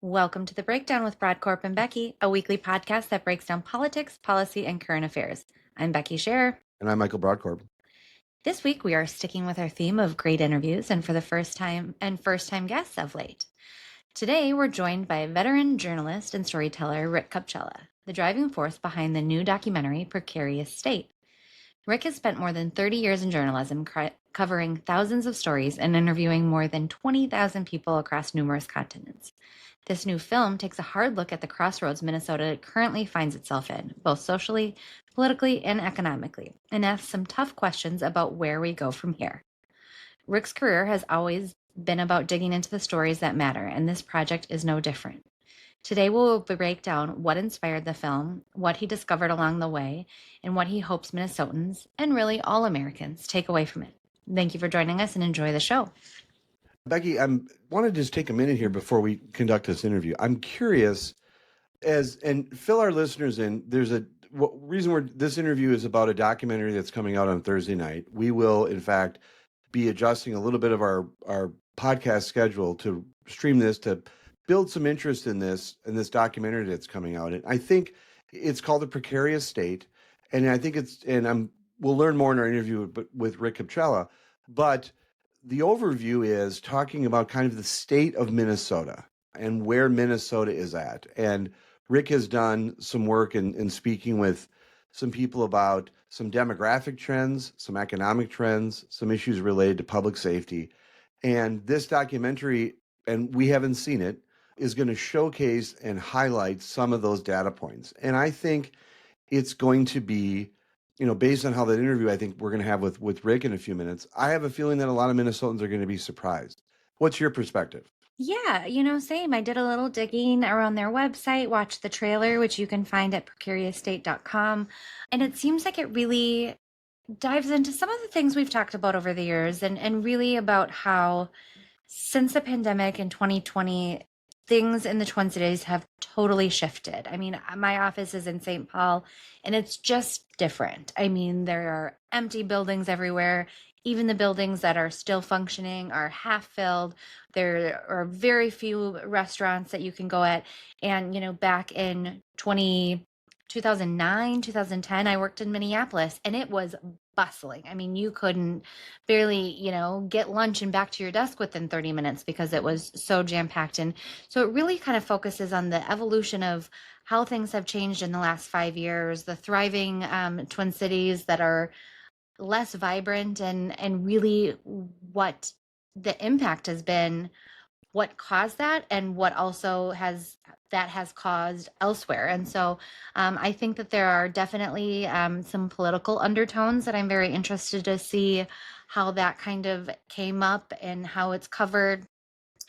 Welcome to The Breakdown with Brodkorb and Becky, a weekly podcast that breaks down politics, policy, and current affairs. I'm Becky Scherr. And I'm Michael Brodkorb. This week, we are sticking with our theme of great interviews and for the first time guests of late. Today, we're joined by veteran journalist and storyteller Rick Kupchella, the driving force behind the new documentary Precarious State. Rick has spent more than 30 years in journalism, covering thousands of stories and interviewing more than 20,000 people across numerous continents. This new film takes a hard look at the crossroads Minnesota currently finds itself in, both socially, politically, and economically, and asks some tough questions about where we go from here. Rick's career has always been about digging into the stories that matter, and this project is no different. Today, we'll break down what inspired the film, what he discovered along the way, and what he hopes Minnesotans, and really all Americans, take away from it. Thank you for joining us and enjoy the show. Becky, I want to just take a minute here before we conduct this interview. I'm curious, and fill our listeners in. There's a reason this interview is about a documentary that's coming out on Thursday night. We will, in fact, be adjusting a little bit of our podcast schedule to stream this, to build some interest in this documentary that's coming out. And I think it's called A Precarious State, and I think we'll learn more in our interview with Rick Kupchella, but the overview is talking about kind of the state of Minnesota and where Minnesota is at. And Rick has done some work in speaking with some people about some demographic trends, some economic trends, some issues related to public safety. And this documentary, and we haven't seen it, is going to showcase and highlight some of those data points. And I think it's going to be, based on how that interview I think we're going to have with Rick in a few minutes, I have a feeling that a lot of Minnesotans are going to be surprised. What's your perspective? Yeah, same. I did a little digging around their website, watched the trailer, which you can find at precariousstate.com. And it seems like it really dives into some of the things we've talked about over the years and really about how since the pandemic in 2020, things in the Twin Cities have totally shifted. I mean, my office is in St. Paul and it's just different. I mean, there are empty buildings everywhere. Even the buildings that are still functioning are half filled. There are very few restaurants that you can go at. And, back in 2009, 2010, I worked in Minneapolis and it was bustling. I mean, you couldn't barely, get lunch and back to your desk within 30 minutes because it was so jam-packed. And so it really kind of focuses on the evolution of how things have changed in the last 5 years, the thriving Twin Cities that are less vibrant, and really what the impact has been, what caused that, and what also has caused elsewhere. And so I think that there are definitely some political undertones that I'm very interested to see how that kind of came up and how it's covered.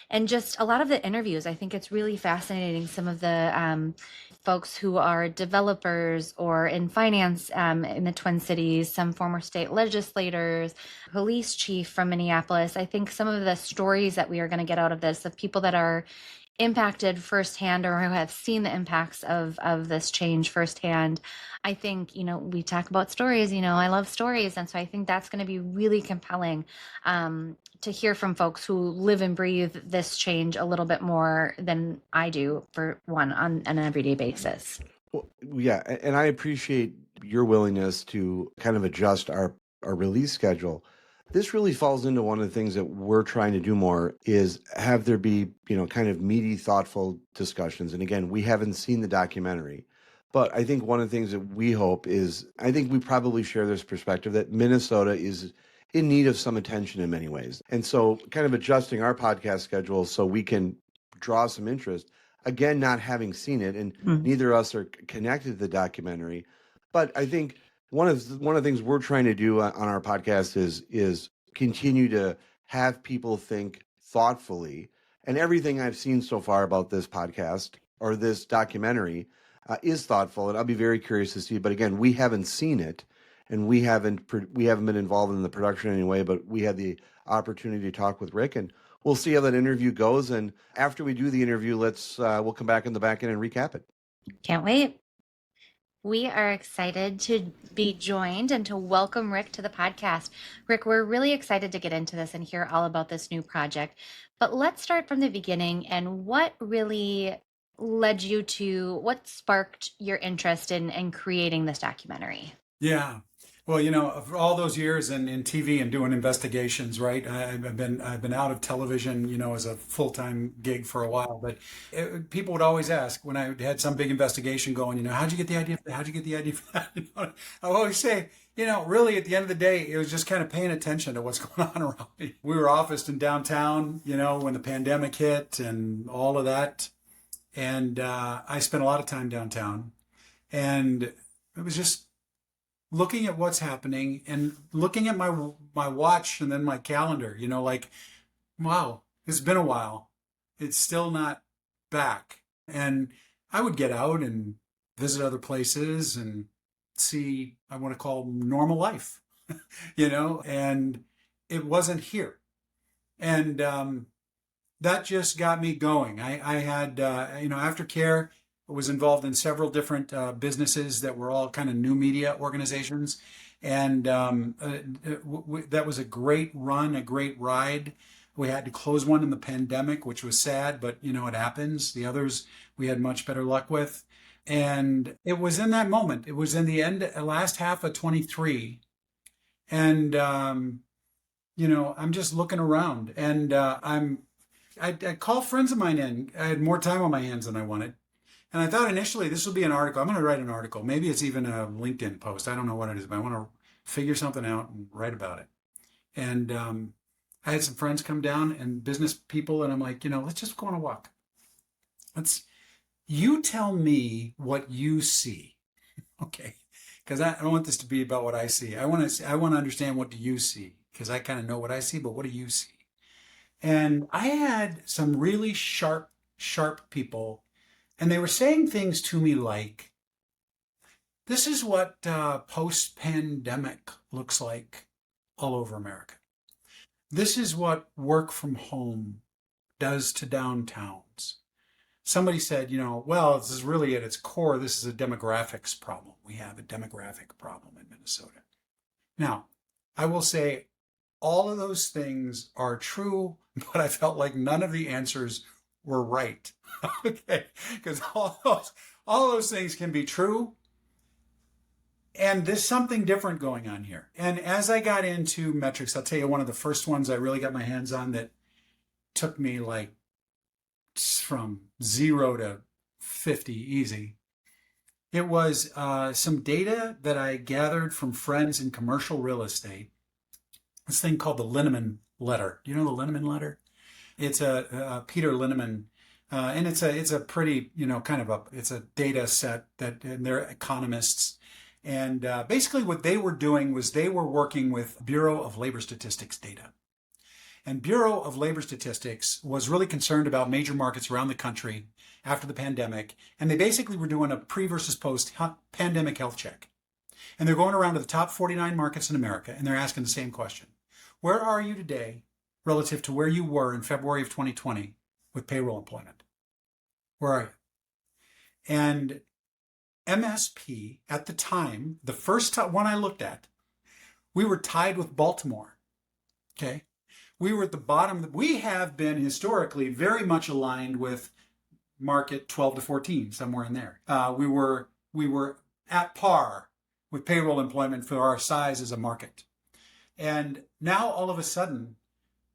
And just a lot of the interviews, I think it's really fascinating. Some of the folks who are developers or in finance in the Twin Cities, some former state legislators, police chief from Minneapolis. I think some of the stories that we are going to get out of this, of people that are impacted firsthand or who have seen the impacts of this change firsthand. I think, we talk about stories, I love stories. And so I think that's going to be really compelling to hear from folks who live and breathe this change a little bit more than I do, for one, on an everyday basis. Well, yeah, and I appreciate your willingness to kind of adjust our release schedule. This really falls into one of the things that we're trying to do more is have there be, kind of meaty, thoughtful discussions. And again, we haven't seen the documentary, but I think one of the things that we hope is, I think we probably share this perspective that Minnesota is in need of some attention in many ways. And so kind of adjusting our podcast schedule so we can draw some interest, again, not having seen it, and neither of us are connected to the documentary. But I think one of the things we're trying to do on our podcast is continue to have people think thoughtfully. And everything I've seen so far about this podcast or this documentary is thoughtful, and I'll be very curious to see. But again, we haven't seen it, and we haven't been involved in the production anyway. But we had the opportunity to talk with Rick, and we'll see how that interview goes. And after we do the interview, we'll come back in the back end and recap it. Can't wait. We are excited to be joined and to welcome Rick to the podcast. Rick, we're really excited to get into this and hear all about this new project. But let's start from the beginning and what really led you to, what sparked your interest in creating this documentary? Yeah. Well, for all those years in TV and doing investigations, right? I've been out of television, as a full-time gig for a while. But people would always ask when I had some big investigation going, how'd you get the idea for that? How'd you get the idea for that? I always say, really at the end of the day, it was just kind of paying attention to what's going on around me. We were officed in downtown, when the pandemic hit and all of that. And I spent a lot of time downtown. And it was just looking at what's happening and looking at my watch and then my calendar, like, wow, it's been a while. It's still not back. And I would get out and visit other places and see, I want to call normal life, and it wasn't here. And that just got me going. I had, aftercare was involved in several different businesses that were all kind of new media organizations. And that was a great run, a great ride. We had to close one in the pandemic, which was sad, but it happens. The others we had much better luck with. And it was in that moment. It was in the last half of 23. And, I'm just looking around and I call friends of mine in. I had more time on my hands than I wanted. And I thought initially this would be an article. I'm going to write an article. Maybe it's even a LinkedIn post. I don't know what it is, but I want to figure something out and write about it. And I had some friends come down and business people, and I'm like, let's just go on a walk. You tell me what you see, okay? Because I don't want this to be about what I see. I want to understand, what do you see? Because I kind of know what I see, but what do you see? And I had some really sharp people. And they were saying things to me like, this is what post-pandemic looks like all over America. This is what work from home does to downtowns. Somebody said, well, this is really at its core, this is a demographics problem. We have a demographic problem in Minnesota. Now, I will say all of those things are true, but I felt like none of the answers were right. Okay, because all those things can be true, and there's something different going on here. And as I got into metrics, I'll tell you, one of the first ones I really got my hands on that took me like from 0 to 50 easy. It was some data that I gathered from friends in commercial real estate. This thing called the Linneman letter. Do you know the Linneman letter? It's a Peter Linneman. And it's a pretty, it's a data set and they're economists. And basically what they were doing was they were working with Bureau of Labor Statistics data. And Bureau of Labor Statistics was really concerned about major markets around the country after the pandemic. And they basically were doing a pre versus post pandemic health check. And they're going around to the top 49 markets in America and they're asking the same question. Where are you today relative to where you were in February of 2020 with payroll employment? Where are you? And MSP at the time, the first one I looked at, we were tied with Baltimore. Okay. We were at the bottom. We have been historically very much aligned with market 12 to 14, somewhere in there. We were at par with payroll employment for our size as a market. And now all of a sudden,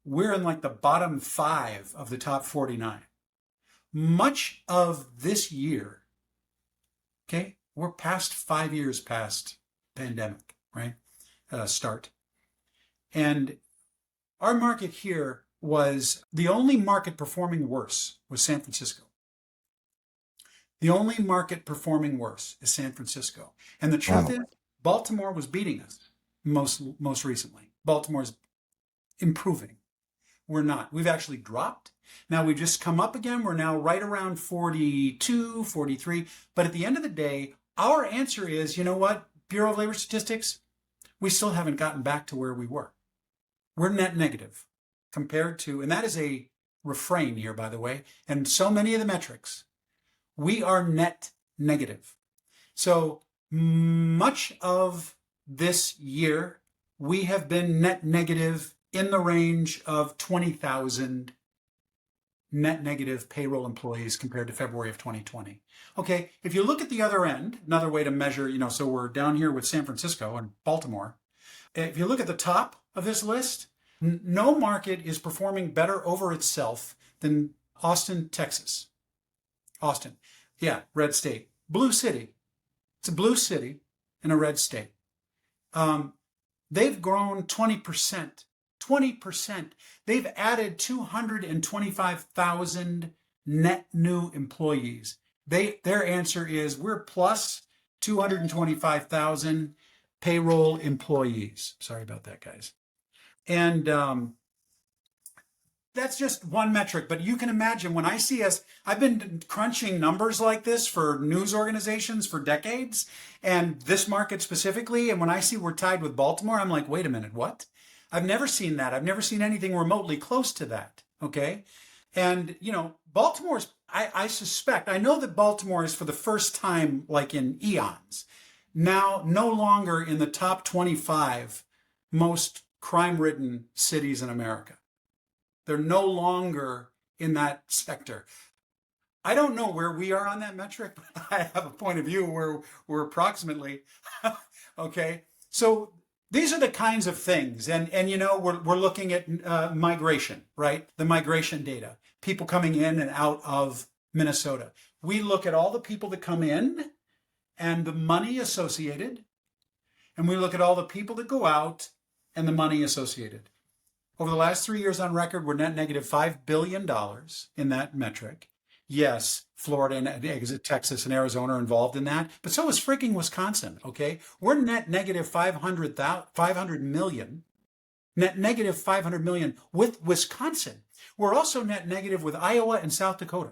we're in like the bottom 5 of the top 49. Much of this year, okay, we're past 5 years past pandemic, right? Start. And our market here was the only market performing worse was San Francisco. The only market performing worse is San Francisco. And the truth is, Baltimore was beating us most recently. Baltimore's improving. We're not. We've actually dropped. Now we've just come up again. We're now right around 42, 43. But at the end of the day, our answer is, you know what, Bureau of Labor Statistics, we still haven't gotten back to where we were. We're net negative compared to, and that is a refrain here, by the way, and so many of the metrics, we are net negative. So Much of this year, we have been net negative in the range of 20,000 net negative payroll employees compared to February of 2020. Okay, if you look at the other end, another way to measure, so we're down here with San Francisco and Baltimore. If you look at the top of this list, no market is performing better over itself than Austin, Texas. Austin, yeah, red state. Blue city. It's a blue city in a red state. They've grown 20%. 20%. They've added 225,000 net new employees. Their answer is we're plus 225,000 payroll employees. Sorry about that, guys. And that's just one metric, but you can imagine when I see us, I've been crunching numbers like this for news organizations for decades, and this market specifically, and when I see we're tied with Baltimore, I'm like, wait a minute, what? I've never seen that. I've never seen anything remotely close to that, okay? And, Baltimore's, I suspect, I know that Baltimore is for the first time, like in eons, now no longer in the top 25 most crime-ridden cities in America. They're no longer in that sector. I don't know where we are on that metric, but I have a point of view where we're approximately, okay? So these are the kinds of things. And we're looking at migration, right? The migration data, people coming in and out of Minnesota. We look at all the people that come in and the money associated, and we look at all the people that go out and the money associated. Over the last 3 years on record, we're net negative $5 billion in that metric. Yes, Florida and Texas and Arizona are involved in that, but so is freaking Wisconsin, okay? We're net negative 500 million, net negative 500 million with Wisconsin. We're also net negative with Iowa and South Dakota.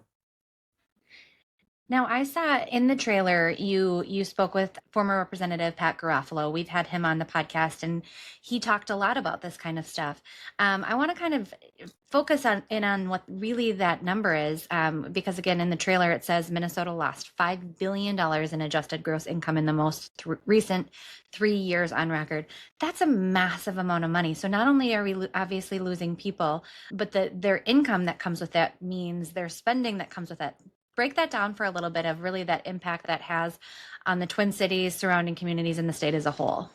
Now, I saw in the trailer you spoke with former Representative Pat Garofalo. We've had him on the podcast, and he talked a lot about this kind of stuff. I want to kind of focus on what really that number is, because again, in the trailer it says Minnesota lost $5 billion in adjusted gross income in the most recent 3 years on record. That's a massive amount of money. So not only are we obviously losing people, but their income that comes with that means their spending that comes with it. Break that down for a little bit of really that impact that has on the Twin Cities, surrounding communities, and the state as a whole.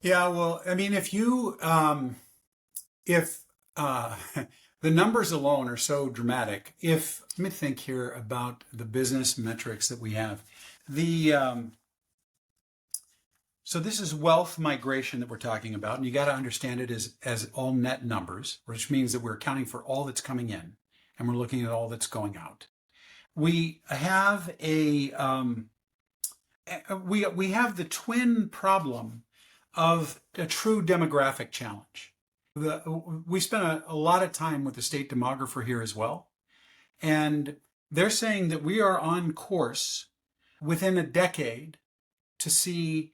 Yeah, well, I mean, if the numbers alone are so dramatic, let me think here about the business metrics that we have. So this is wealth migration that we're talking about, and you got to understand it as all net numbers, which means that we're accounting for all that's coming in, and we're looking at all that's going out. We have we have the twin problem of a true demographic challenge. We spent a lot of time with the state demographer here as well, and they're saying that we are on course within a decade to see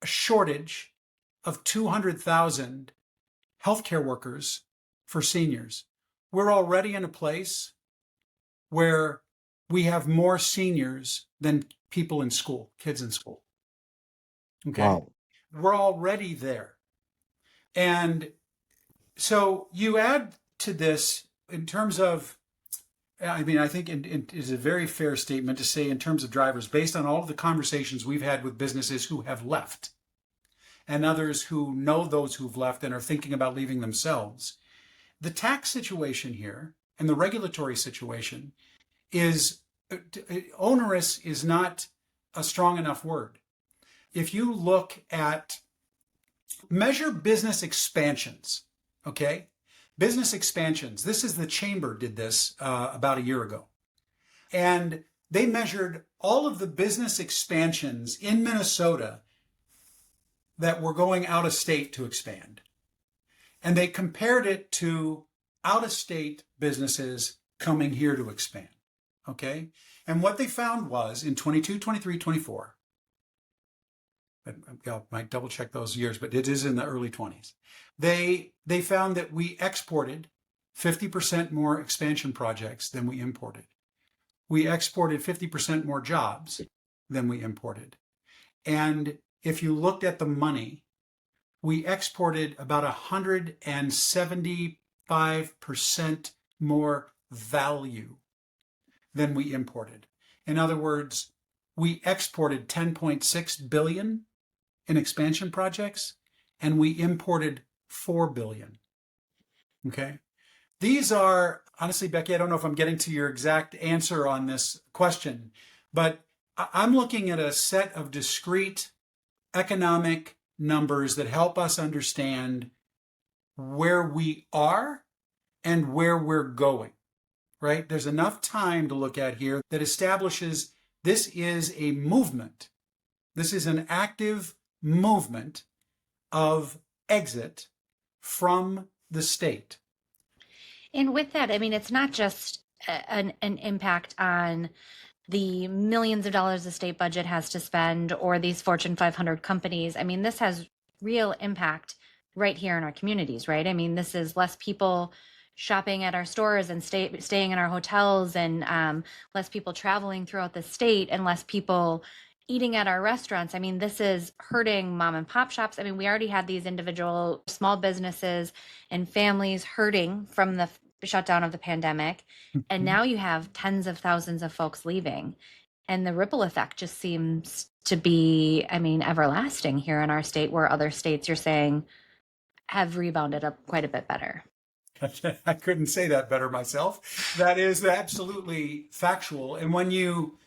a shortage of 200,000 healthcare workers for seniors. We're already in a place where we have more seniors than people in school, kids in school. Okay. Wow. We're already there. And so you add to this in terms of, I mean, I think it is a very fair statement to say in terms of drivers, based on all of the conversations we've had with businesses who have left and others who know those who've left and are thinking about leaving themselves, the tax situation here and the regulatory situation is onerous is not a strong enough word. If you look at measure business expansions, okay? Business expansions. This is the chamber did this about a year ago. And they measured all of the business expansions in Minnesota that were going out of state to expand. And they compared it to out-of-state businesses coming here to expand, okay? And what they found was in 22, 23, 24, I might double check those years, but it is in the early 20s. They found that we exported 50% more expansion projects than we imported. We exported 50% more jobs than we imported. And if you looked at the money, we exported about 175% more value than we imported. In other words, we exported 10.6 billion in expansion projects and we imported 4 billion. Okay? These are, honestly, Becky, I don't know if I'm getting to your exact answer on this question, but I'm looking at a set of discrete economic numbers that help us understand where we are and where we're going, right? There's enough time to look at here that establishes this is a movement. This is an active movement of exit from the state. And with that, I mean, it's not just an impact on the millions of dollars the state budget has to spend or these Fortune 500 companies. I mean, this has real impact right here in our communities, right? I mean, this is less people shopping at our stores and staying in our hotels, and less people traveling throughout the state, and less people eating at our restaurants. I mean, this is hurting mom and pop shops. I mean, we already had these individual small businesses and families hurting from the shutdown of the pandemic. And now you have tens of thousands of folks leaving. And the ripple effect just seems to be, I mean, everlasting here in our state, where other states, you're saying, have rebounded up quite a bit better. I couldn't say that better myself. That is absolutely factual. And when you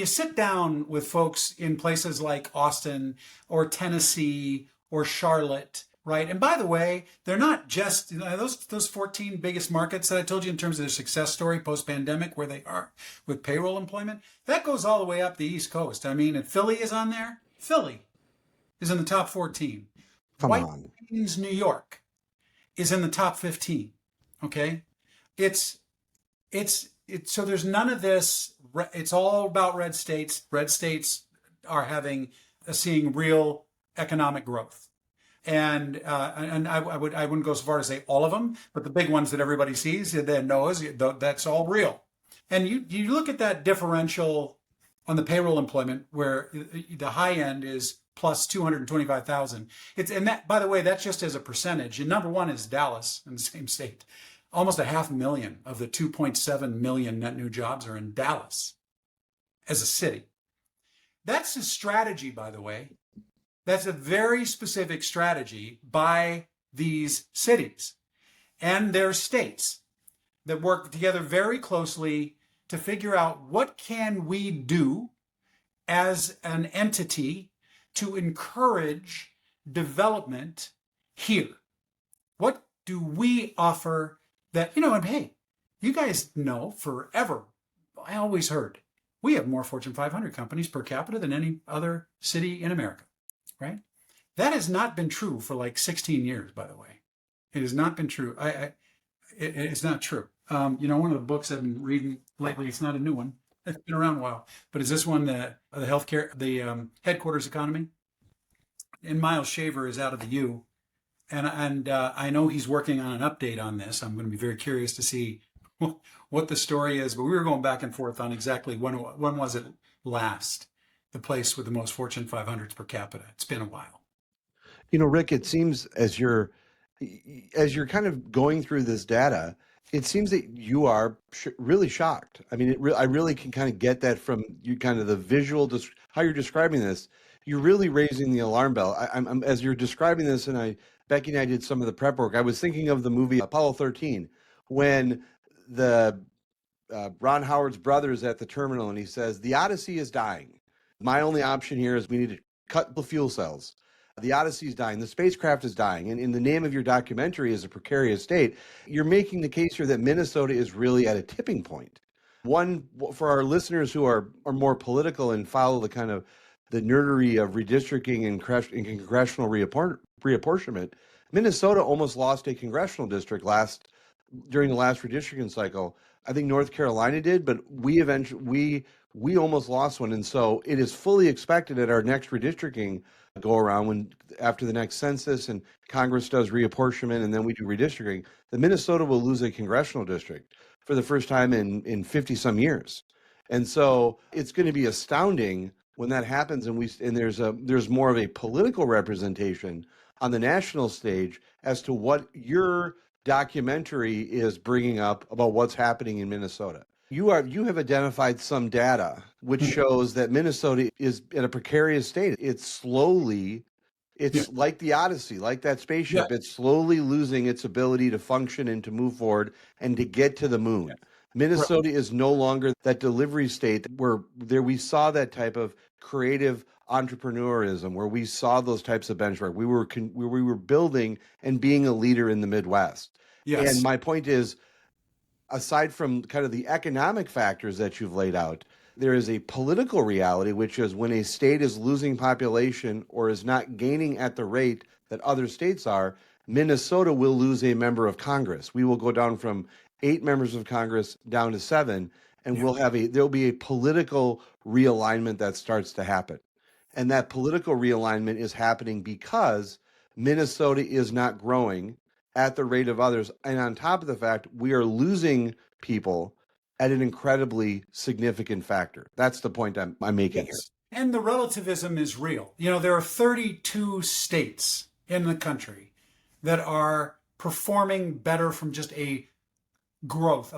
sit down with folks in places like Austin or Tennessee or Charlotte, right? And by the way, they're not just, you know, those 14 biggest markets that I told you in terms of their success story post-pandemic, where they are with payroll employment, that goes all the way up the East Coast. I mean, if Philly is on there, Philly is in the top 14. Come White on. Plains, New York is in the top 15. Okay? It's so there's none of this. It's all about red states. Red states are seeing real economic growth. And I wouldn't go so far as say all of them, but the big ones that everybody sees then knows that's all real. And you look at that differential on the payroll employment, where the high end is plus 225,000. And that, by the way, that's just as a percentage. And number one is Dallas in the same state. Almost 500,000 of the 2.7 million net new jobs are in Dallas as a city. That's a strategy, by the way. That's a very specific strategy by these cities and their states that work together very closely to figure out what can we do as an entity to encourage development here. What do we offer that, and hey, you guys know forever, I always heard, we have more Fortune 500 companies per capita than any other city in America. Right? That has not been true for like 16 years, by the way. It has not been true. It's not true. One of the books I've been reading lately, it's not a new one. It's been around a while, but is this one the healthcare, the headquarters economy? And Miles Shaver is out of the U, and I know he's working on an update on this. I'm going to be very curious to see what the story is. But we were going back and forth on exactly when was it last. The place with the most Fortune 500s per capita. It's been a while. Rick, it seems as you're kind of going through this data, it seems that you are really shocked. I mean, I really can kind of get that from you, kind of the visual, how you're describing this. You're really raising the alarm bell. I'm as you're describing this, and Becky and I did some of the prep work. I was thinking of the movie Apollo 13, when the Ron Howard's brother is at the terminal, and he says, "The Odyssey is dying. My only option here is we need to cut the fuel cells. The Odyssey is dying. The spacecraft is dying." And in the name of your documentary is A Precarious State, you're making the case here that Minnesota is really at a tipping point. One, for our listeners who are more political and follow the kind of the nerdery of redistricting and congressional reapportionment, Minnesota almost lost a congressional district during the last redistricting cycle. I think North Carolina did, but we almost lost one. And so it is fully expected at our next redistricting go around, after the next census and Congress does reapportionment and then we do redistricting, that Minnesota will lose a congressional district for the first time in 50 some years. And so it's going to be astounding when that happens and there's more of a political representation on the national stage as to what your documentary is bringing up about what's happening in Minnesota. You have identified some data which shows that Minnesota is in a precarious state. It's like the Odyssey, like that spaceship. It's slowly losing its ability to function and to move forward and to get to the moon. Minnesota is no longer that delivery state where we saw that type of creative entrepreneurism, where we saw those types of benchmark. We were building and being a leader in the Midwest. Yes. And my point is, aside from kind of the economic factors that you've laid out, there is a political reality, which is when a state is losing population or is not gaining at the rate that other states are, Minnesota will lose a member of Congress. We will go down from 8 members of Congress down to 7, and there'll be a political realignment that starts to happen. And that political realignment is happening because Minnesota is not growing at the rate of others. And on top of the fact, we are losing people at an incredibly significant factor. That's the point I'm making here. And the relativism is real. You know, there are 32 states in the country that are performing better from just a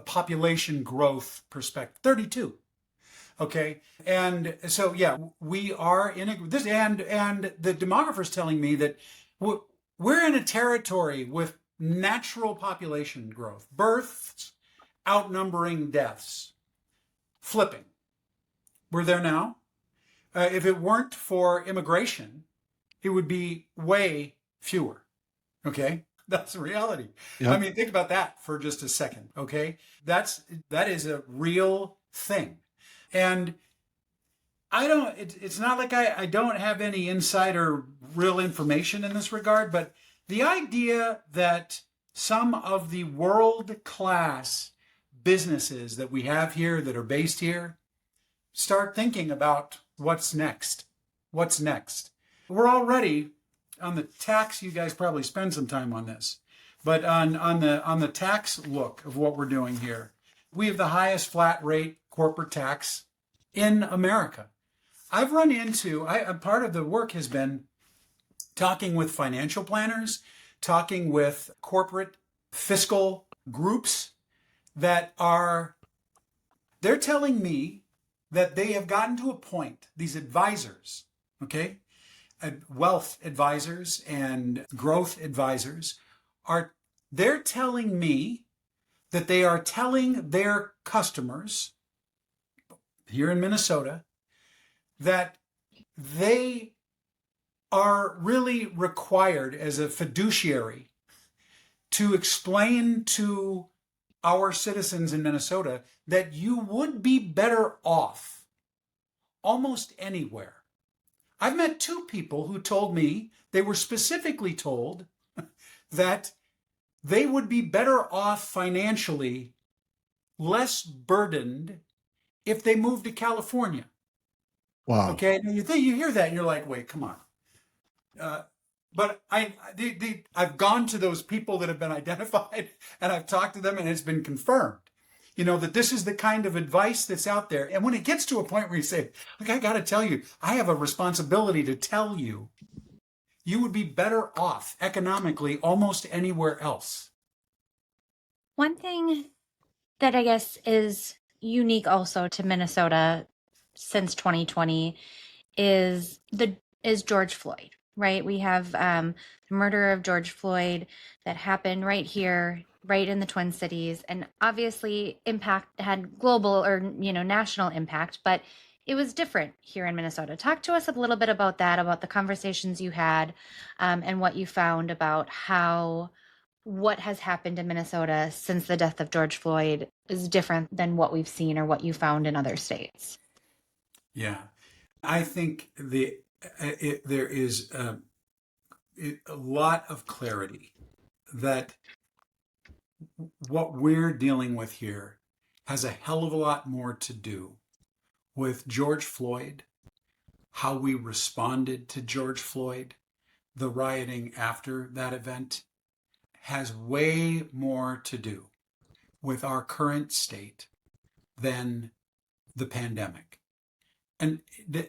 population growth perspective. 32. Okay. And so, we are in this, and the demographer's telling me that we're in a territory with natural population growth, births outnumbering deaths, flipping. We're there now. If it weren't for immigration, it would be way fewer. Okay. That's the reality. Yep. I mean, think about that for just a second. Okay. That is a real thing. And it's not like I don't have any insider real information in this regard, but the idea that some of the world-class businesses that we have here that are based here start thinking about what's next. What's next? We're already on the tax. You guys probably spend some time on this, but on the tax look of what we're doing here, we have the highest flat rate corporate tax in America. I've run into, part of the work has been talking with financial planners, talking with corporate fiscal groups they're telling me that they have gotten to a point, these advisors, okay, wealth advisors and growth advisors they're telling me that they are telling their customers here in Minnesota that they are really required as a fiduciary to explain to our citizens in Minnesota that you would be better off almost anywhere. I've met 2 people who told me they were specifically told that they would be better off financially, less burdened, if they moved to California. Wow. Okay, and you hear that and you're like, wait, come on. But I've gone to those people that have been identified and I've talked to them and it's been confirmed, that this is the kind of advice that's out there. And when it gets to a point where you say, look, I got to tell you, I have a responsibility to tell you, you would be better off economically almost anywhere else. One thing that I guess is unique also to Minnesota since 2020 is George Floyd, right? We have the murder of George Floyd that happened right here, right in the Twin Cities, and obviously had global or national impact, but it was different here in Minnesota. Talk to us a little bit about that, about the conversations you had, and what you found about what has happened in Minnesota since the death of George Floyd is different than what we've seen or what you found in other states. Yeah, I think there is a lot of clarity that what we're dealing with here has a hell of a lot more to do with George Floyd, how we responded to George Floyd, the rioting after that event, has way more to do with our current state than the pandemic. and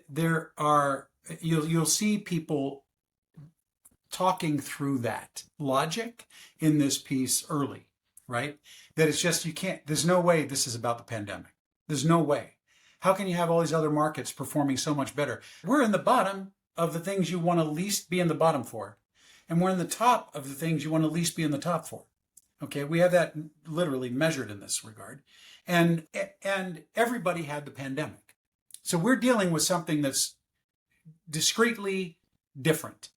there are, you'll see people talking through that logic in this piece early, right? That it's just, you can't, there's no way this is about the pandemic. There's no way. How can you have all these other markets performing so much better? We're in the bottom of the things you want to least be in the bottom for. And we're in the top of the things you want to least be in the top for. Okay, we have that literally measured in this regard. And everybody had the pandemic. So we're dealing with something that's discreetly different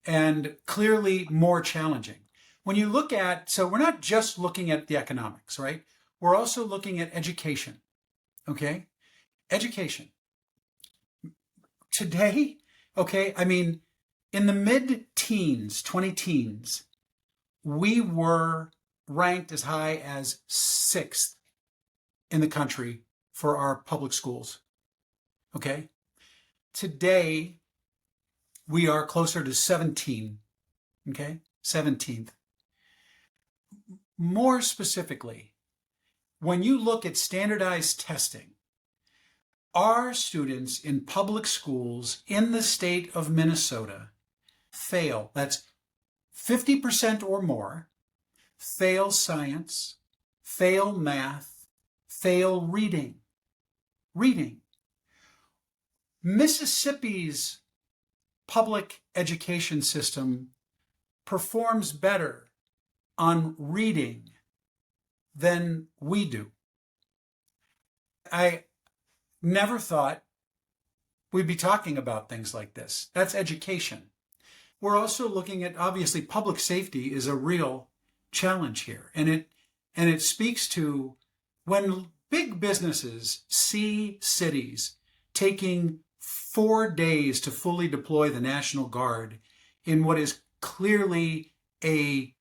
and clearly more challenging. When you look at, so we're not just looking at the economics, right? We're also looking at education, okay? Education. Today, okay, I mean, in the mid-teens, 20 teens, we were ranked as high as 6th in the country for our public schools, okay? Today, we are closer to 17, okay? 17th. More specifically, when you look at standardized testing, our students in public schools in the state of Minnesota fail, that's 50% or more, fail science, fail math, fail reading. Reading. Mississippi's public education system performs better on reading than we do. I never thought we'd be talking about things like this. That's education. We're also looking at, obviously, public safety is a real challenge here. And it speaks to when big businesses see cities taking 4 days to fully deploy the National Guard in what is clearly a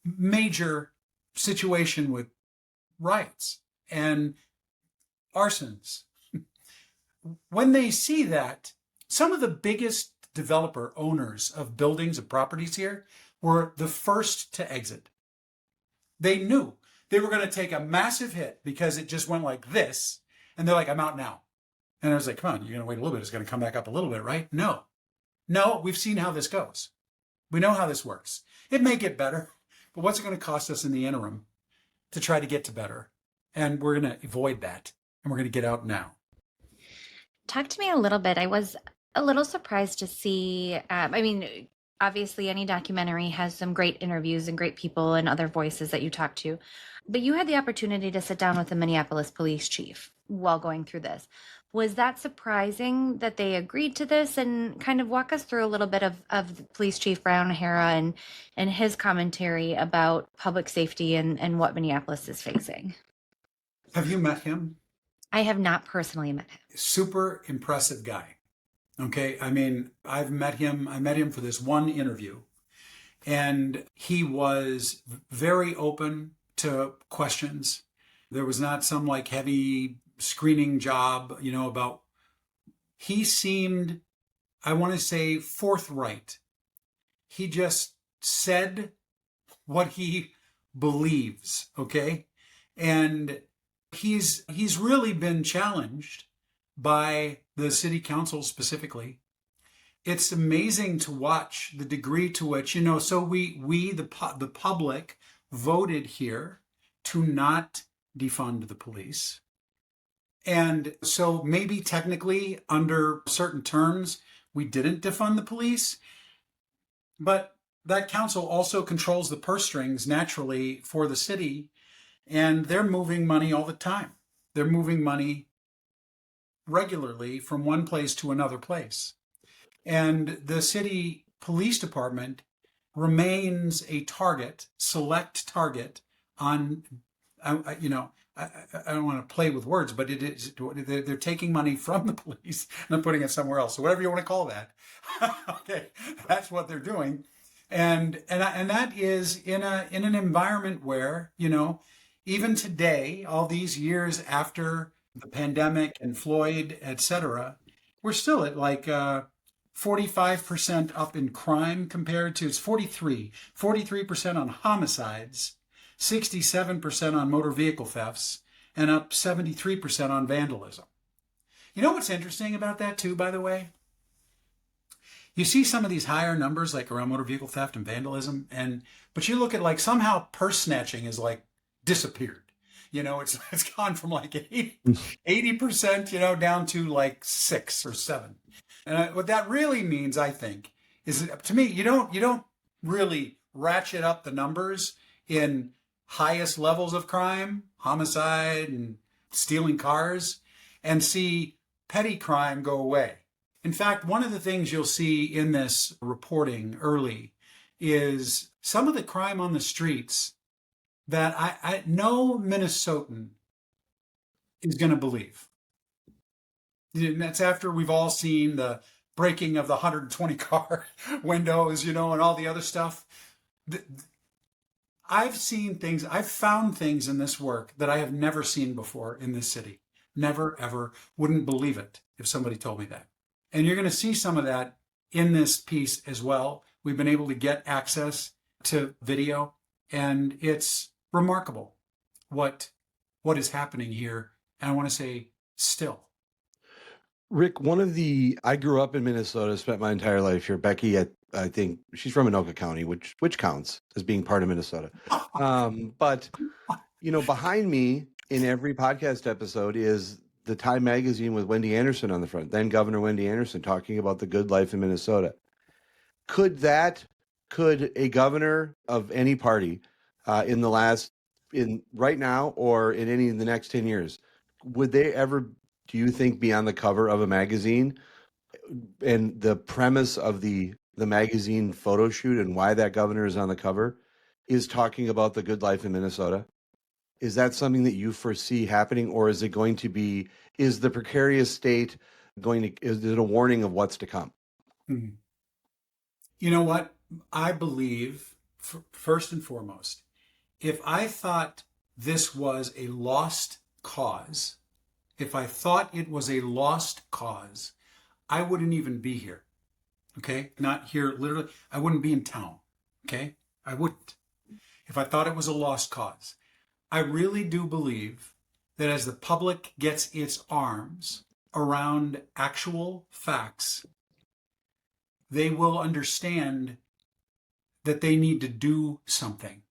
major situation with riots and arsons. When they see that, some of the biggest developer owners of buildings and properties here were the first to exit. They knew they were going to take a massive hit because it just went like this. And they're like, I'm out now. And I was like, come on, you're going to wait a little bit. It's going to come back up a little bit, right? No, we've seen how this goes. We know how this works. It may get better, but what's it going to cost us in the interim to try to get to better? And we're going to avoid that. And we're going to get out now. Talk to me a little bit. I was a little surprised to see, obviously any documentary has some great interviews and great people and other voices that you talk to, but you had the opportunity to sit down with the Minneapolis Police Chief while going through this. Was that surprising that they agreed to this? And kind of walk us through a little bit of Police Chief Brown O'Hara and his commentary about public safety and what Minneapolis is facing. Have you met him? I have not personally met him. Super impressive guy. Okay. I mean, I met him for this one interview, and he was very open to questions. There was not some like heavy screening job, about, he seemed, I want to say, forthright. He just said what he believes. Okay. And he's really been challenged by the city council specifically. It's amazing to watch the degree to which, so we the public voted here to not defund the police. And so maybe technically under certain terms, we didn't defund the police, but that council also controls the purse strings naturally for the city. And they're moving money all the time. They're moving money regularly from one place to another place. And the city police department remains a select target on, I don't want to play with words, but it is, they're taking money from the police and putting it somewhere else. So whatever you want to call that. Okay, that's what they're doing. And that is in an environment where, even today, all these years after the pandemic and Floyd, et cetera, we're still at like 45% up in crime compared to, it's 43% on homicides, 67% on motor vehicle thefts, and up 73% on vandalism. You know what's interesting about that too, by the way? You see some of these higher numbers like around motor vehicle theft and vandalism, but you look at like somehow purse snatching is like disappeared. It's gone from like 80%, down to like 6 or 7. And what that really means, I think, is to me, you don't really ratchet up the numbers in highest levels of crime, homicide and stealing cars, and see petty crime go away. In fact, one of the things you'll see in this reporting early is some of the crime on the streets that no Minnesotan is going to believe. And that's after we've all seen the breaking of the 120 car windows, and all the other stuff. I've seen things, I've found things in this work that I have never seen before in this city. Never, ever, wouldn't believe it if somebody told me that. And you're going to see some of that in this piece as well. We've been able to get access to video, and it's remarkable what is happening here. And I want to say still. Rick, I grew up in Minnesota, spent my entire life here. Becky, I think she's from Anoka County, which counts as being part of Minnesota. But, behind me in every podcast episode is the Time magazine with Wendy Anderson on the front, then Governor Wendy Anderson, talking about the good life in Minnesota. Could a governor of any party right now or in any of the next 10 years, would they ever, do you think, be on the cover of a magazine? And the premise of the magazine photo shoot and why that governor is on the cover is talking about the good life in Minnesota. Is that something that you foresee happening, or is the precarious state is it a warning of what's to come? Mm-hmm. You know what? I believe, first and foremost, if I thought this was a lost cause, I wouldn't even be here. Okay? Not here, literally. I wouldn't be in town. Okay? I wouldn't. If I thought it was a lost cause. I really do believe that as the public gets its arms around actual facts, they will understand that they need to do something.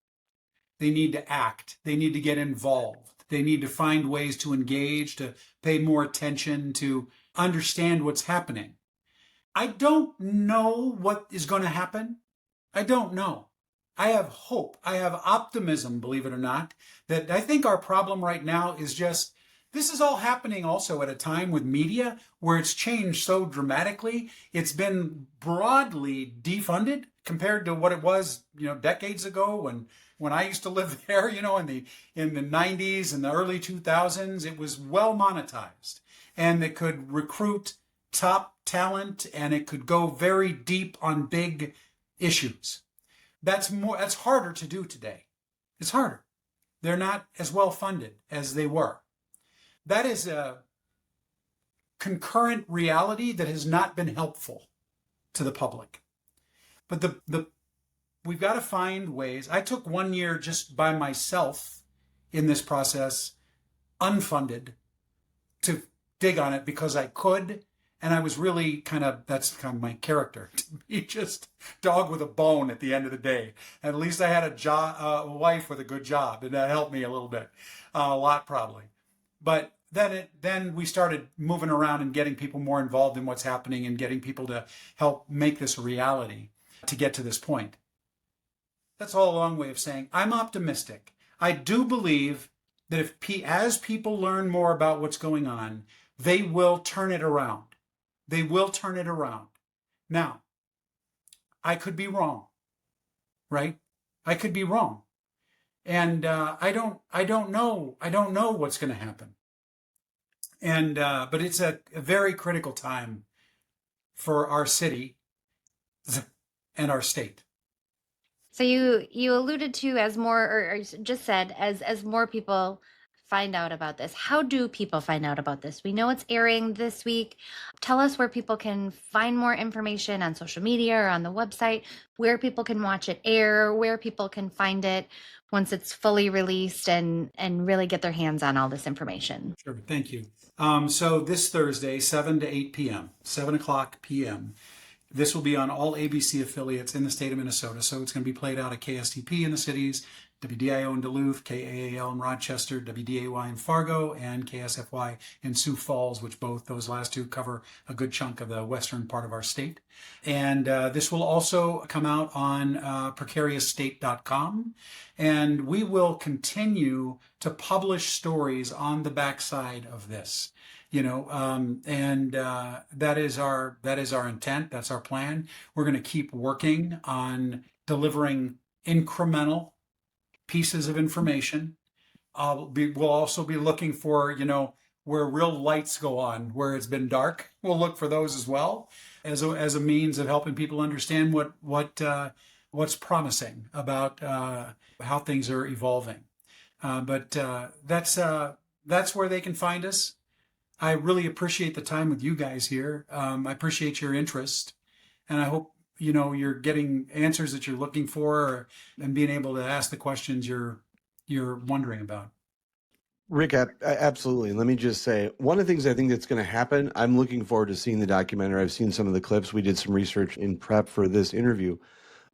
They need to act. They need to get involved. They need to find ways to engage, to pay more attention, to understand what's happening. I don't know what is going to happen. I don't know. I have hope. I have optimism, believe it or not, that I think our problem right now is just, this is all happening also at a time with media where it's changed so dramatically. It's been broadly defunded compared to what it was, decades ago when I used to live there, in the 90s and the early 2000s. It was well monetized, and it could recruit top talent, and it could go very deep on big issues. That's harder to do today. It's harder. They're not as well funded as they were. That is a concurrent reality that has not been helpful to the public. But we've got to find ways. I took 1 year just by myself in this process, unfunded, to dig on it because I could. And I was really that's kind of my character, to be just dog with a bone at the end of the day. At least I had a wife with a good job, and that helped me a little bit, a lot probably. But then we started moving around and getting people more involved in what's happening and getting people to help make this a reality to get to this point. That's all a long way of saying I'm optimistic. I do believe that as people learn more about what's going on, they will turn it around. They will turn it around. Now, I could be wrong, right? I could be wrong. And I don't know what's going to happen. And but it's a very critical time for our city and our state. So you alluded to as more, or just said as more people find out about this. How do people find out about this? We know it's airing this week. Tell us where people can find more information on social media or on the website, where people can watch it air, where people can find it once it's fully released and really get their hands on all this information. Sure, thank you. So this Thursday, 7 to 8 p.m., 7 o'clock p.m., this will be on all ABC affiliates in the state of Minnesota. So it's going to be played out at KSTP in the cities, WDIO in Duluth, KAAL in Rochester, WDAY in Fargo, and KSFY in Sioux Falls, which both those last two cover a good chunk of the western part of our state. And this will also come out on precarioustate.com. And we will continue to publish stories on the backside of this. That is our intent. That's our plan. We're going to keep working on delivering incremental pieces of information. We'll also be looking for, where real lights go on, where it's been dark. We'll look for those as well as a means of helping people understand what's promising about how things are evolving. But that's where they can find us. I really appreciate the time with you guys here. I appreciate your interest, and I hope you're getting answers that you're looking for, and being able to ask the questions you're wondering about. Rick, absolutely. And let me just say, one of the things I think that's going to happen, I'm looking forward to seeing the documentary. I've seen some of the clips. We did some research in prep for this interview.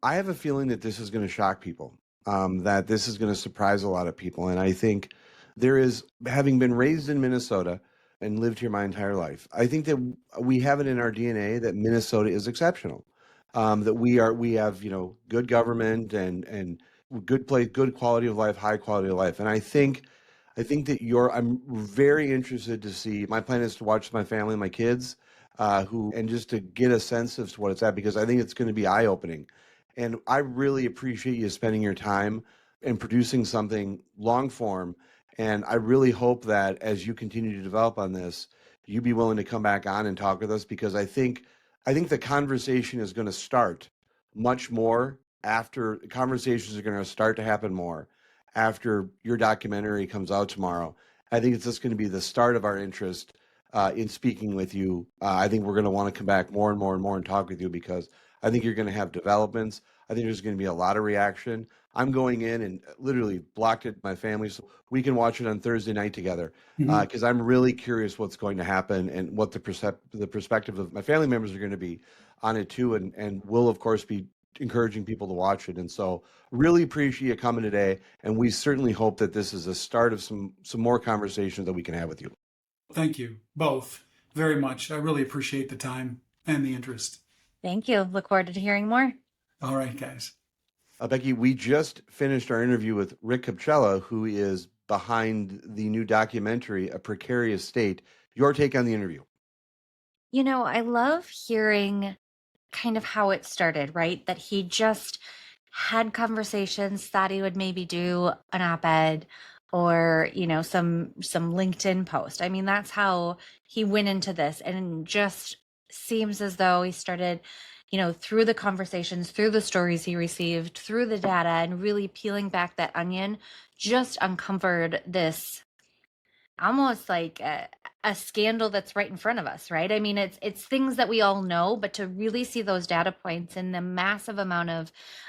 I have a feeling that this is going to shock people, that this is going to surprise a lot of people. And I think there is, having been raised in Minnesota and lived here my entire life, I think that we have it in our DNA that Minnesota is exceptional, that we have, good government and good place, good quality of life, high quality of life. And I think that I'm very interested to see, my plan is to watch my family, my kids, and just to get a sense of what it's at, because I think it's going to be eye-opening. And I really appreciate you spending your time and producing something long form. And I really hope that as you continue to develop on this, you be willing to come back on and talk with us, because I think the conversation is going to start much more after conversations are going to start to happen more after your documentary comes out tomorrow. I think it's just going to be the start of our interest in speaking with you. I think we're going to want to come back more and more and more and talk with you, because I think you're going to have developments. I think there's going to be a lot of reaction. I'm going in and literally blocked it my family so we can watch it on Thursday night together, because I'm really curious what's going to happen and what the perspective of my family members are going to be on it too, and we'll of course be encouraging people to watch it. And so really appreciate you coming today, and we certainly hope that this is a start of some more conversations that we can have with you. Thank you both very much. I really appreciate the time and the interest. Thank you. Look forward to hearing more. All right, guys. Becky, we just finished our interview with Rick Kupchella, who is behind the new documentary, A Precarious State. Your take on the interview? I love hearing kind of how it started, right? That he just had conversations, thought he would maybe do an op-ed or, some LinkedIn post. I mean, that's how he went into this, and just seems as though he started, through the conversations, through the stories he received, through the data, and really peeling back that onion, just uncovered this almost like a scandal that's right in front of us, right? I mean, it's things that we all know, but to really see those data points and the massive amount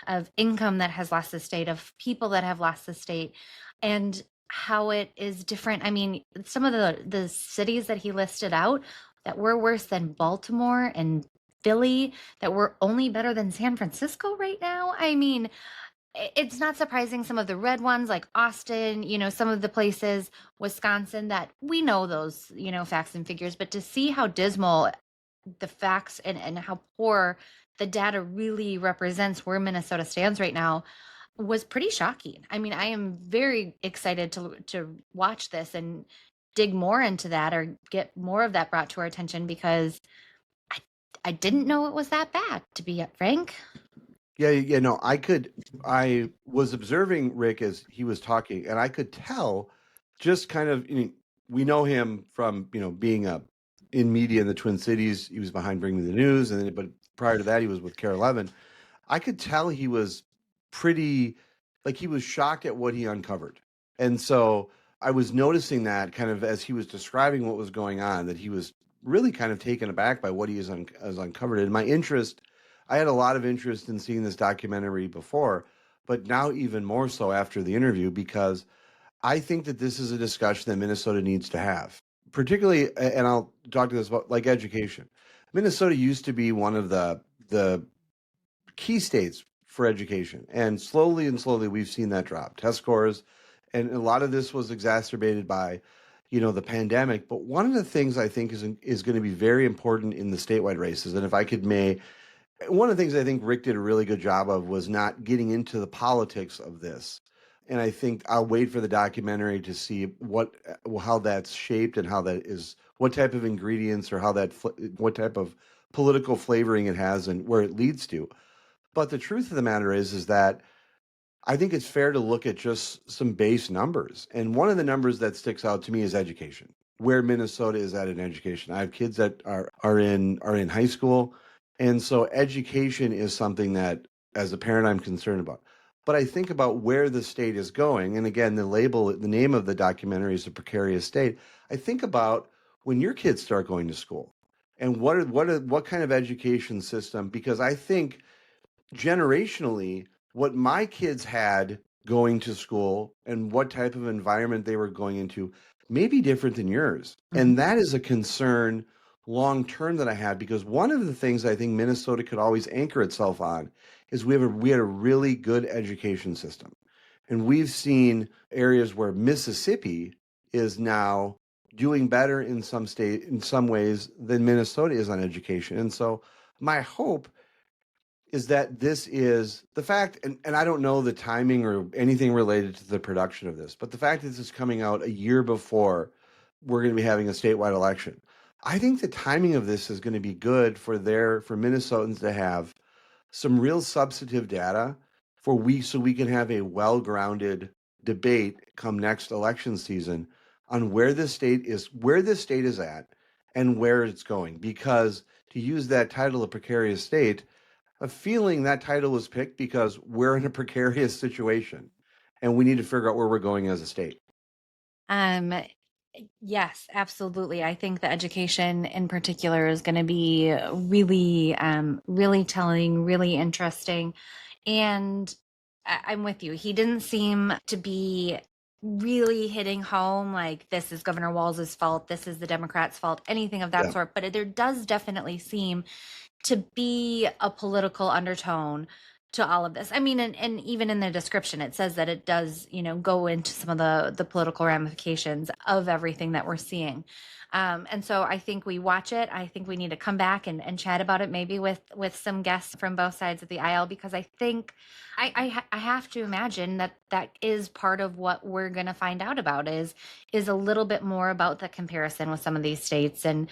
of income that has lost the state, of people that have lost the state, and how it is different. I mean, some of the cities that he listed out that were worse than Baltimore and Philly, that were only better than San Francisco right now. I mean, it's not surprising some of the red ones like Austin, some of the places, Wisconsin, that we know those, facts and figures, but to see how dismal the facts and how poor the data really represents where Minnesota stands right now was pretty shocking. I mean, I am very excited to watch this and dig more into that, or get more of that brought to our attention, because I didn't know it was that bad, to be frank. Yeah, no, I was observing Rick as he was talking, and I could tell just kind of, we know him from, being in media in the Twin Cities. He was behind Bring Me the News, but prior to that, he was with Care 11. I could tell he was pretty, like, he was shocked at what he uncovered. And so I was noticing that kind of as he was describing what was going on, that he was really kind of taken aback by what he has uncovered. And I had a lot of interest in seeing this documentary before, but now even more so after the interview, because I think that this is a discussion that Minnesota needs to have. particularly, and I'll talk to this about like education. Minnesota used to be one of the key states for education, and slowly we've seen that drop. Test scores, and a lot of this was exacerbated by, the pandemic. But one of the things I think is going to be very important in the statewide races, and if I could one of the things I think Rick did a really good job of was not getting into the politics of this. And I think I'll wait for the documentary to see how that's shaped and how that is, what type of ingredients or what type of political flavoring it has and where it leads to. But the truth of the matter is that I think it's fair to look at just some base numbers. And one of the numbers that sticks out to me is education, where Minnesota is at in education. I have kids that are in high school. And so education is something that, as a parent, I'm concerned about. But I think about where the state is going. And again, the name of the documentary is A Precarious State. I think about when your kids start going to school and what kind of education system, because I think generationally, what my kids had going to school and what type of environment they were going into may be different than yours. And that is a concern long term that I had, because one of the things I think Minnesota could always anchor itself on is we had a really good education system. And we've seen areas where Mississippi is now doing better in some ways than Minnesota is on education. And so my hope is that this is the fact, and I don't know the timing or anything related to the production of this, but the fact that this is coming out a year before we're going to be having a statewide election, I think the timing of this is going to be good for Minnesotans to have some real substantive data so we can have a well-grounded debate come next election season on where this state is at and where it's going. Because to use that title, A Precarious State, a feeling that title was picked because we're in a precarious situation and we need to figure out where we're going as a state. Um, yes, absolutely. I think the education in particular is going to be really, really telling, really interesting. And I'm with you. He didn't seem to be really hitting home like this is Governor Walz's fault, this is the Democrats' fault, anything of that Yeah. sort. But there does definitely seem to be a political undertone to all of this. I mean, and even in the description, it says that it does, go into some of the political ramifications of everything that we're seeing. And so I think we watch it. I think we need to come back and chat about it, maybe with some guests from both sides of the aisle, because I think I have to imagine that is part of what we're going to find out about is a little bit more about the comparison with some of these states, and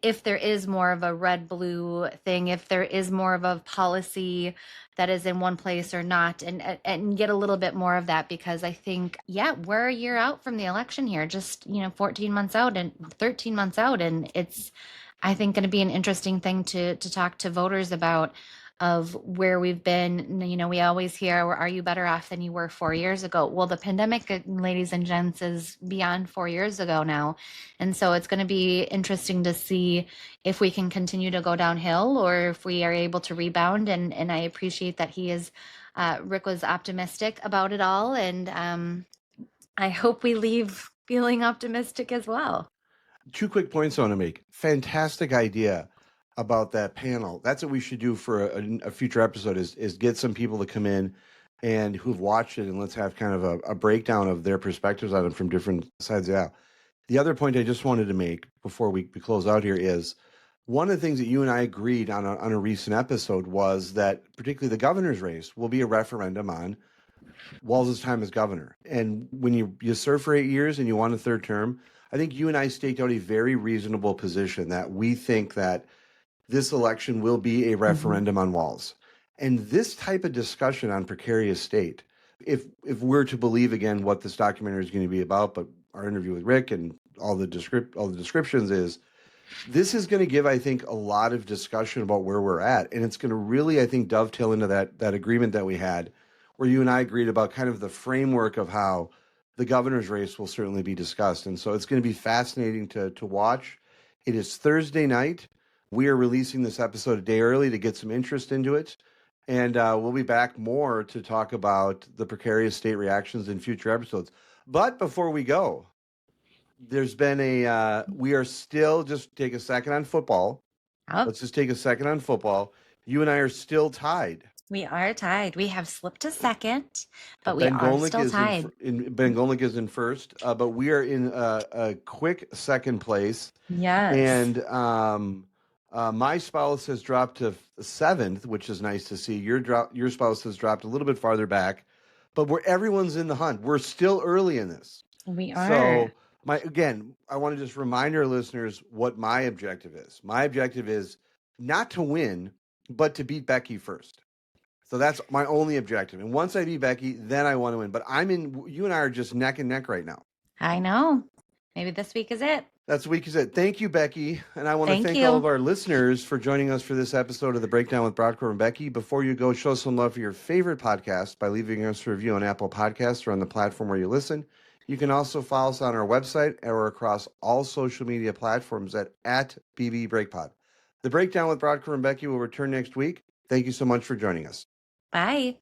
if there is more of a red blue thing, if there is more of a policy that is in one place or not, and get a little bit more of that, because I think, yeah, we're a year out from the election here, just 14 months out and 13 months out, and it's, I think, going to be an interesting thing to talk to voters about, of where we've been. We always hear, are you better off than you were 4 years ago? Well, the pandemic, ladies and gents, is beyond 4 years ago now. And so it's going to be interesting to see if we can continue to go downhill or if we are able to rebound. And I appreciate that Rick was optimistic about it all. And I hope we leave feeling optimistic as well. 2 quick points I want to make. Fantastic idea about that panel. That's what we should do for a future episode is get some people to come in and who've watched it, and let's have kind of a breakdown of their perspectives on it from different sides of the aisle. The other point I just wanted to make before we close out here is one of the things that you and I agreed on a recent episode was that particularly the governor's race will be a referendum on Walz's time as governor. And when you serve for 8 years and you want a third term, I think you and I staked out a very reasonable position that we think that this election will be a referendum on Walz. And this type of discussion on precarious state, if we're to believe again what this documentary is going to be about, but our interview with Rick and all the descriptions is, this is going to give, I think, a lot of discussion about where we're at. And it's going to really, I think, dovetail into that agreement that we had where you and I agreed about kind of the framework of how the governor's race will certainly be discussed. And so it's going to be fascinating to watch. It is Thursday night. We are releasing this episode a day early to get some interest into it. And we'll be back more to talk about the precarious state reactions in future episodes. But before we go, there's been we are still, just take a second on football. Oh, Let's just take a second on football. You and I are still tied. we are tied. We have slipped a second, but we Ben are Golnick still is tied. Ben Golnick is in first, but we are in a quick second place. Yes. And my spouse has dropped to seventh, which is nice to see. Your spouse has dropped a little bit farther back, but everyone's in the hunt. We're still early in this. We are. So I want to just remind our listeners what my objective is. My objective is not to win, but to beat Becky first. So that's my only objective. And once I beat Becky, then I want to win. But you and I are just neck and neck right now. I know. Maybe this week is it. That's the week is it. Thank you, Becky. And I want to Thank thank you. all of our listeners for joining us for this episode of The Breakdown with Brodkorb and Becky. Before you go, show some love for your favorite podcast by leaving us a review on Apple Podcasts or on the platform where you listen. You can also follow us on our website or across all social media platforms at BB Breakpod. The Breakdown with Brodkorb and Becky will return next week. Thank you so much for joining us. Bye.